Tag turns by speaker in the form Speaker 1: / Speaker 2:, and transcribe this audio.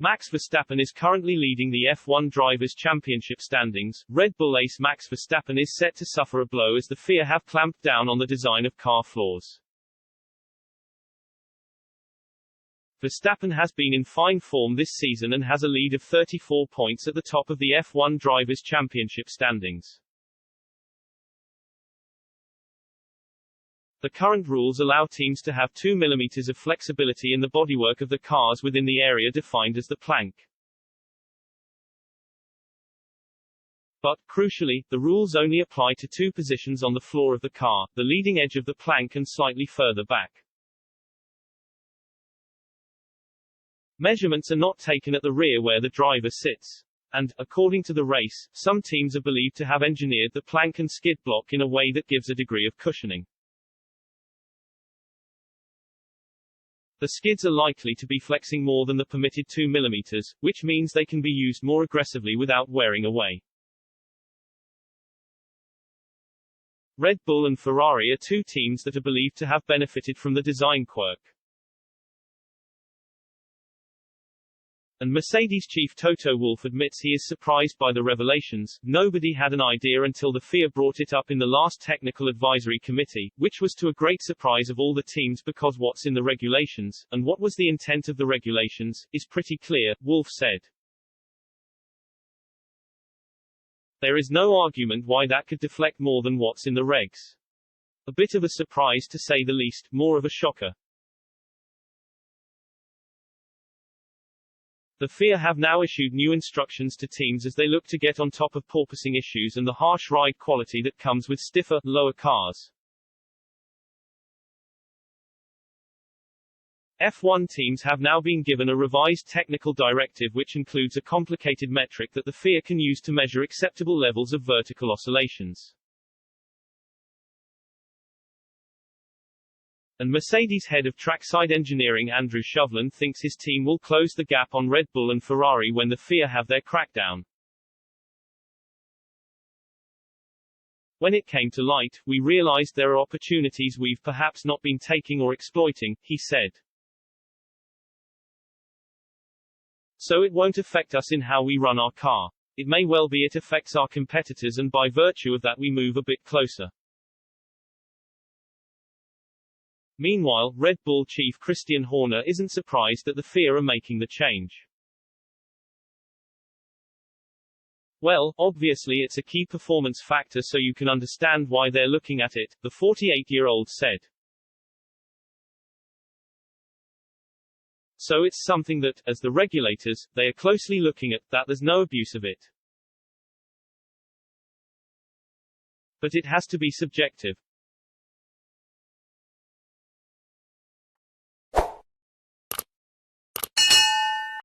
Speaker 1: Max Verstappen is currently leading the F1 Drivers' Championship standings. Red Bull ace Max Verstappen is set to suffer a blow as the FIA have clamped down on the design of car floors. Verstappen has been in fine form this season and has a lead of 34 points at the top of the F1 Drivers' Championship standings. The current rules allow teams to have 2 mm of flexibility in the bodywork of the cars within the area defined as the plank. But, crucially, the rules only apply to 2 positions on the floor of the car, the leading edge of the plank and slightly further back. Measurements are not taken at the rear where the driver sits. And, according to the race, some teams are believed to have engineered the plank and skid block in a way that gives a degree of cushioning. The skids are likely to be flexing more than the permitted 2 mm, which means they can be used more aggressively without wearing away. Red Bull and Ferrari are 2 teams that are believed to have benefited from the design quirk. And Mercedes chief Toto Wolff admits he is surprised by the revelations. Nobody had an idea until the FIA brought it up in the last technical advisory committee, which was to a great surprise of all the teams because what's in the regulations, and what was the intent of the regulations, is pretty clear, Wolff said. There is no argument why that could deflect more than what's in the regs. A bit of a surprise to say the least, more of a shocker. The FIA have now issued new instructions to teams as they look to get on top of porpoising issues and the harsh ride quality that comes with stiffer, lower cars. F1 teams have now been given a revised technical directive which includes a complicated metric that the FIA can use to measure acceptable levels of vertical oscillations. And Mercedes head of trackside engineering Andrew Chauvelin thinks his team will close the gap on Red Bull and Ferrari when the FIA have their crackdown. When it came to light, we realized there are opportunities we've perhaps not been taking or exploiting, he said. So it won't affect us in how we run our car. It may well be it affects our competitors and by virtue of that we move a bit closer. Meanwhile, Red Bull chief Christian Horner isn't surprised that the FIA are making the change. Well, obviously it's a key performance factor so you can understand why they're looking at it, the 48-year-old said. So it's something that, as the regulators, they are closely looking at, that there's no abuse of it. But it has to be subjective.